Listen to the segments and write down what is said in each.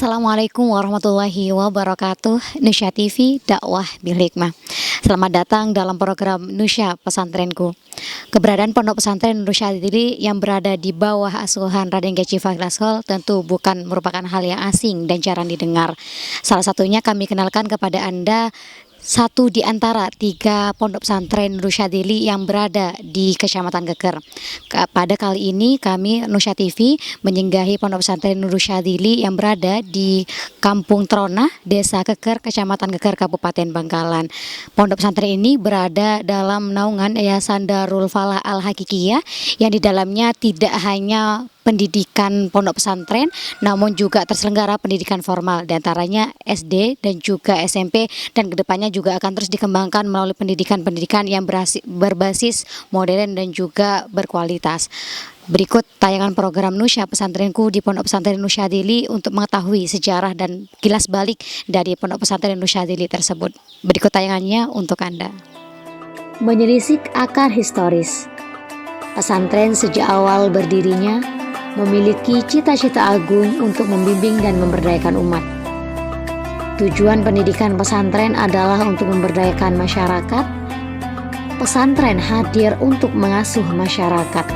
Assalamualaikum warahmatullahi wabarakatuh. Nusya TV, dakwah bil hikmah. Selamat datang dalam program Nusya Pesantrenku. Keberadaan Pondok Pesantren Nur Syadili yang berada di bawah asuhan Raden Geci Fahri Ashol tentu bukan merupakan hal yang asing dan jarang didengar. Salah satunya kami kenalkan kepada Anda satu di antara 3 pondok pesantren Nur Syadili yang berada di Kecamatan Geger. Pada kali ini kami Nusya TV menyinggahi pondok pesantren Nur Syadili yang berada di Kampung Tronah, Desa Geger, Kecamatan Geger, Kabupaten Bangkalan. Pondok pesantren ini berada dalam naungan Yayasan Darul Falah Al Hakikiyah yang di dalamnya tidak hanya pendidikan pondok pesantren, namun juga terselenggara pendidikan formal, diantaranya SD dan juga SMP, dan kedepannya juga akan terus dikembangkan melalui pendidikan-pendidikan yang berbasis modern dan juga berkualitas. Berikut tayangan program Nusya Pesantrenku di Pondok Pesantren Nur Syadili untuk mengetahui sejarah dan kilas balik dari Pondok Pesantren Nur Syadili tersebut. Berikut tayangannya untuk Anda. Menelisik akar historis. Pesantren sejak awal berdirinya memiliki cita-cita agung untuk membimbing dan memberdayakan umat. Tujuan pendidikan pesantren adalah untuk memberdayakan masyarakat. Pesantren hadir untuk mengasuh masyarakat.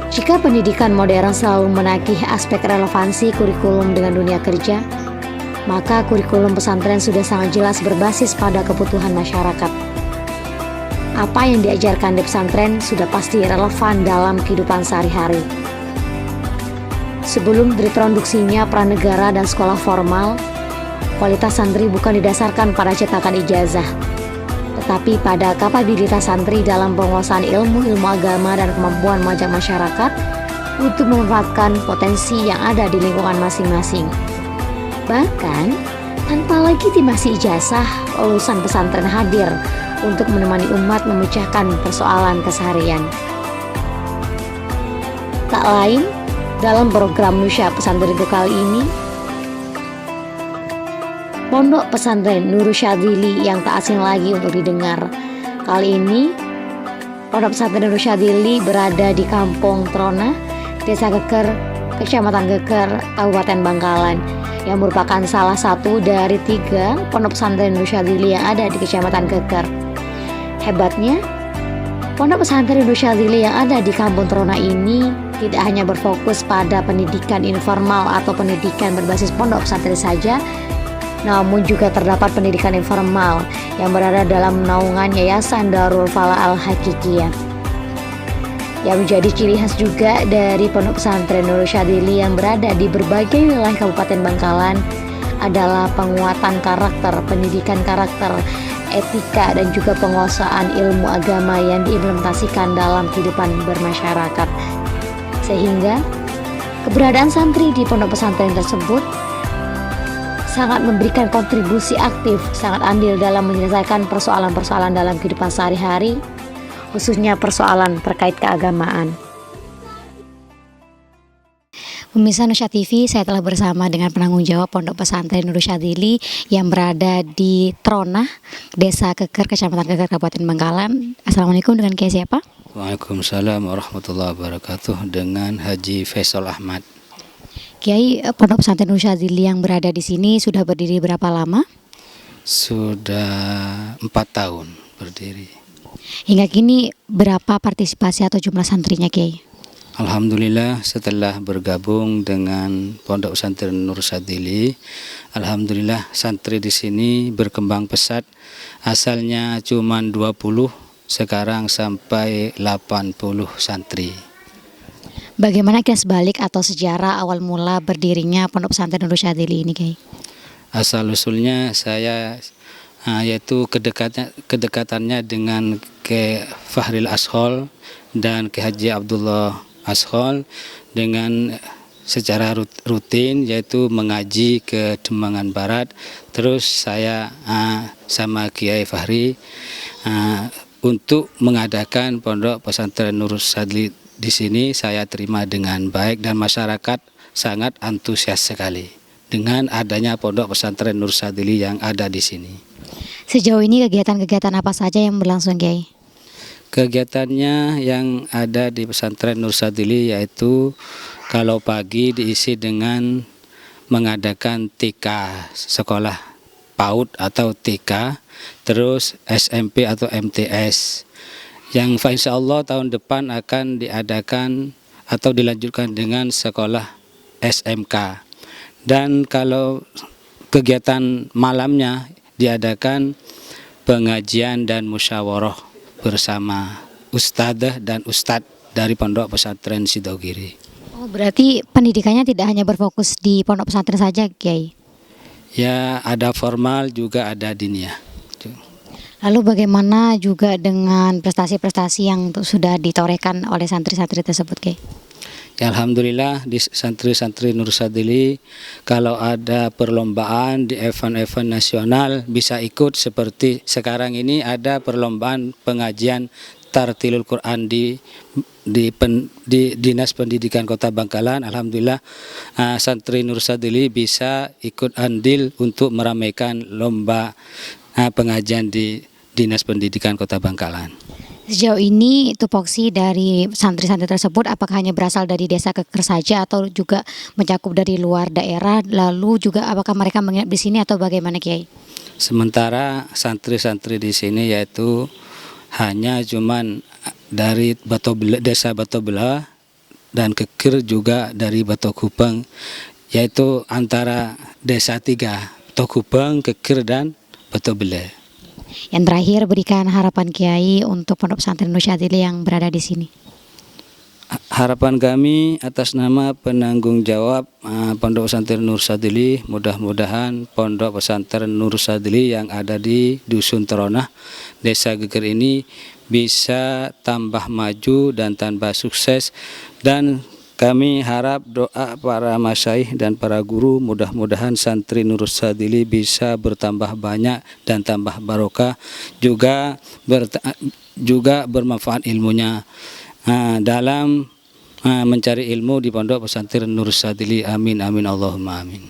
Jika pendidikan modern selalu menagih aspek relevansi kurikulum dengan dunia kerja, maka kurikulum pesantren sudah sangat jelas berbasis pada kebutuhan masyarakat. Apa yang diajarkan di pesantren sudah pasti relevan dalam kehidupan sehari-hari. Sebelum diintroduksinya pranegara dan sekolah formal, kualitas santri bukan didasarkan pada cetakan ijazah, tetapi pada kapabilitas santri dalam penguasaan ilmu-ilmu agama dan kemampuan mengajak masyarakat untuk memanfaatkan potensi yang ada di lingkungan masing-masing. Bahkan, tanpa legitimasi ijazah, lulusan pesantren hadir untuk menemani umat memecahkan persoalan keseharian. Tak lain, dalam program Nusya Pesantrenku kali ini, Pondok Pesantren Nur Syadili yang tak asing lagi untuk didengar. Kali ini, Pondok Pesantren Nur Syadili berada di Kampung Tronah, Desa Geger, Kecamatan Geger, Kabupaten Bangkalan, yang merupakan salah satu dari 3 Pondok Pesantren Nur Syadili yang ada di Kecamatan Geger. Hebatnya, Pondok Pesantren Nur Syadili yang ada di Kampung Tronah ini tidak hanya berfokus pada pendidikan informal atau pendidikan berbasis pondok pesantren saja, namun juga terdapat pendidikan informal yang berada dalam naungan Yayasan Darul Falah Al Hakikiyah. Yang menjadi ciri khas juga dari Pondok Pesantren Nur Syadili yang berada di berbagai wilayah Kabupaten Bangkalan adalah penguatan karakter, pendidikan karakter, etika, dan juga penguasaan ilmu agama yang diimplementasikan dalam kehidupan bermasyarakat. Sehingga keberadaan santri di pondok pesantren tersebut sangat memberikan kontribusi aktif, sangat andil dalam menyelesaikan persoalan-persoalan dalam kehidupan sehari-hari, khususnya persoalan terkait keagamaan. Pemirsa Nusya TV, saya telah bersama dengan penanggung jawab Pondok Pesantren Nur Syadili yang berada di Tronah, Desa Geger, Kecamatan Geger, Kabupaten Bangkalan. Assalamualaikum, dengan Kiai siapa? Waalaikumsalam warahmatullahi wabarakatuh, dengan Haji Faisal Ahmad. Kiai, Pondok Pesantren Nur Syadili yang berada di sini sudah berdiri berapa lama? Sudah 4 tahun berdiri. Hingga kini berapa partisipasi atau jumlah santrinya, Kiai? Alhamdulillah, setelah bergabung dengan Pondok Pesantren Nur Syadili, alhamdulillah santri di sini berkembang pesat. Asalnya cuma 20, sekarang sampai 80 santri. Bagaimana kilas balik atau sejarah awal mula berdirinya Pondok Pesantren Nur Syadili ini, Kiai? Asal usulnya saya yaitu kedekatannya dengan Ke Fahri Ashol dan Ke Haji Abdullah Ashol dengan secara rutin, yaitu mengaji ke Dembangan Barat. Terus saya sama Kiai Fahri untuk mengadakan Pondok Pesantren Nur Syadili di sini. Saya terima dengan baik dan masyarakat sangat antusias sekali dengan adanya Pondok Pesantren Nur Syadili yang ada di sini. Sejauh ini kegiatan-kegiatan apa saja yang berlangsung, Kiai? Kegiatannya yang ada di pesantren Nur Syadili yaitu kalau pagi diisi dengan mengadakan TK, sekolah PAUD atau TK, terus SMP atau MTS. Yang insya Allah tahun depan akan diadakan atau dilanjutkan dengan sekolah SMK. Dan kalau kegiatan malamnya diadakan pengajian dan musyawarah bersama ustadzah dan ustadz dari Pondok Pesantren Sidogiri. Oh, berarti pendidikannya tidak hanya berfokus di pondok pesantren saja, Kiai. Ya, ada formal juga ada diniyah. Lalu bagaimana juga dengan prestasi-prestasi yang sudah ditorehkan oleh santri-santri tersebut, Kiai? Ya, alhamdulillah di santri-santri Nur Sadili kalau ada perlombaan di event-event nasional bisa ikut, seperti sekarang ini ada perlombaan pengajian Tartilul Quran di Dinas Pendidikan Kota Bangkalan. Alhamdulillah santri Nur Sadili bisa ikut andil untuk meramaikan lomba pengajian di Dinas Pendidikan Kota Bangkalan. Sejauh ini tupoksi dari santri-santri tersebut apakah hanya berasal dari desa Keker saja atau juga mencakup dari luar daerah? Lalu juga apakah mereka menginap di sini atau bagaimana, Kiai? Sementara santri-santri di sini yaitu hanya cuman dari desa Batobela dan Keker, juga dari Batokupang, yaitu antara desa 3, Batokupang, Keker dan Batobela. Yang terakhir, berikan harapan Kiai untuk Pondok Pesantren Nur Syadili yang berada di sini. Harapan kami atas nama penanggung jawab Pondok Pesantren Nur Syadili, mudah-mudahan Pondok Pesantren Nur Syadili yang ada di Dusun Teronah, Desa Geger ini bisa tambah maju dan tambah sukses. Dan kami harap doa para masyaikh dan para guru, mudah-mudahan santri Nur Syadili bisa bertambah banyak dan tambah barokah, juga bermanfaat ilmunya dalam mencari ilmu di Pondok Pesantren Nur Syadili. Amin amin Allahumma amin.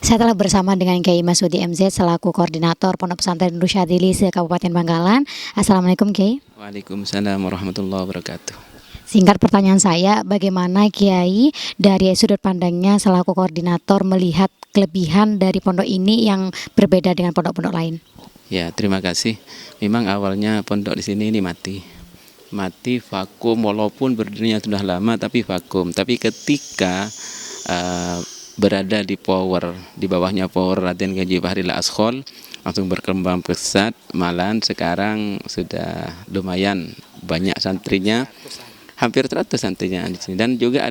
Saya telah bersama dengan Kiai Masudi MZ selaku koordinator Pondok Pesantren Nur Syadili se-Kabupaten Bangkalan. Assalamualaikum, Kiai. Waalaikumsalam warahmatullahi wabarakatuh. Singkat pertanyaan saya, bagaimana Kiai dari sudut pandangnya selaku koordinator melihat kelebihan dari pondok ini yang berbeda dengan pondok-pondok lain? Ya, terima kasih. Memang awalnya pondok di sini ini mati vakum, walaupun berdirinya sudah lama tapi vakum. Tapi ketika berada di bawahnya power Raden Haji Fahril Ashol, langsung berkembang pesat, malahan sekarang sudah lumayan banyak santrinya. Hampir 100 santrinya di sini, dan juga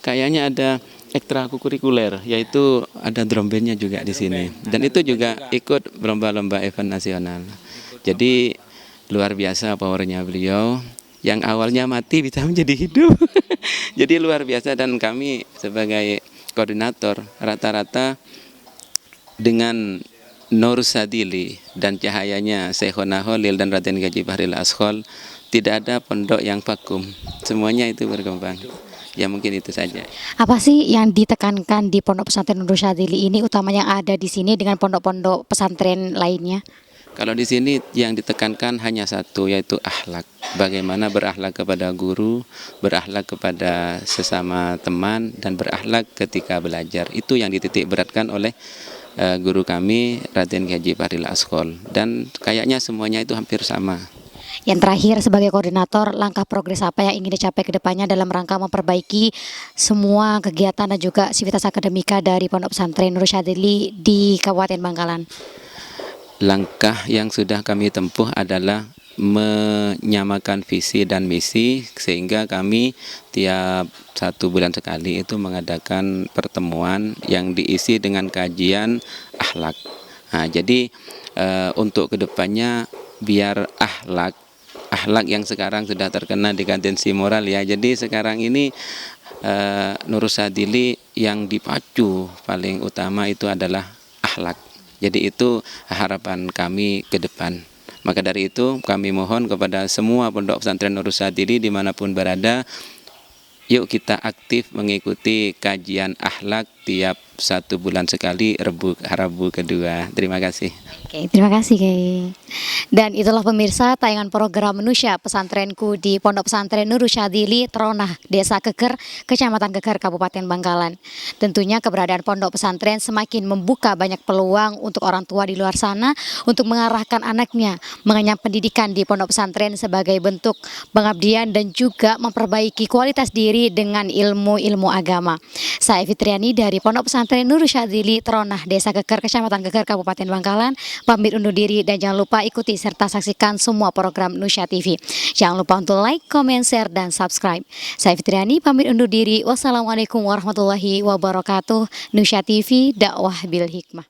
kayaknya ada ekstrakurikuler, yaitu ada drum bandnya juga di sini, dan itu juga ikut lomba-lomba event nasional. Jadi luar biasa powernya beliau, yang awalnya mati bisa menjadi hidup. Jadi luar biasa, dan kami sebagai koordinator rata-rata dengan Nur Syadili dan cahayanya Syekhona Khalil dan Raden Haji Fahril Ashol, tidak ada pondok yang vakum, semuanya itu berkembang. Ya, mungkin itu saja. Apa sih yang ditekankan di Pondok Pesantren Nur Syadili ini, utamanya yang ada di sini dengan pondok-pondok pesantren lainnya? Kalau di sini yang ditekankan hanya satu, yaitu akhlak. Bagaimana berakhlak kepada guru, berakhlak kepada sesama teman, dan berakhlak ketika belajar. Itu yang dititik beratkan oleh guru kami Raden Haji Fahril Ashol, dan kayaknya semuanya itu hampir sama. Yang terakhir, sebagai koordinator, langkah progres apa yang ingin dicapai ke depannya dalam rangka memperbaiki semua kegiatan dan juga sivitas akademika dari Pondok Pesantren Nur Syadili di Kabupaten Bangkalan? Langkah yang sudah kami tempuh adalah menyamakan visi dan misi, sehingga kami tiap 1 bulan sekali itu mengadakan pertemuan yang diisi dengan kajian akhlak. Nah, jadi untuk kedepannya biar akhlak yang sekarang sudah terkena dekadensi moral, ya. Jadi sekarang ini Nur Syadili yang dipacu paling utama itu adalah akhlak. Jadi itu harapan kami ke depan. Maka dari itu kami mohon kepada semua pondok pesantren Nur Syadili dimanapun berada, yuk kita aktif mengikuti kajian akhlak setiap 1 bulan sekali Rabu kedua. Terima kasih. Oke, terima kasih Kiai. Dan itulah pemirsa tayangan program Nusya Pesantrenku di Pondok Pesantren Nurul Syadili Tronah, Desa Keker, Kecamatan Keker, Kabupaten Bangkalan. Tentunya keberadaan pondok pesantren semakin membuka banyak peluang untuk orang tua di luar sana untuk mengarahkan anaknya mengenyam pendidikan di pondok pesantren sebagai bentuk pengabdian dan juga memperbaiki kualitas diri dengan ilmu-ilmu agama. Saya Fitriani dari Pondok Pesantren Nurul Syadili Tronah, Desa Keker, Kecamatan Keker, Kabupaten Bangkalan, pamit undur diri dan jangan lupa ikuti serta saksikan semua program Nusya TV. Jangan lupa untuk like, comment, share, dan subscribe. Saya Fitriani pamit undur diri. Wassalamualaikum warahmatullahi wabarakatuh. Nusya TV, dakwah bil hikmah.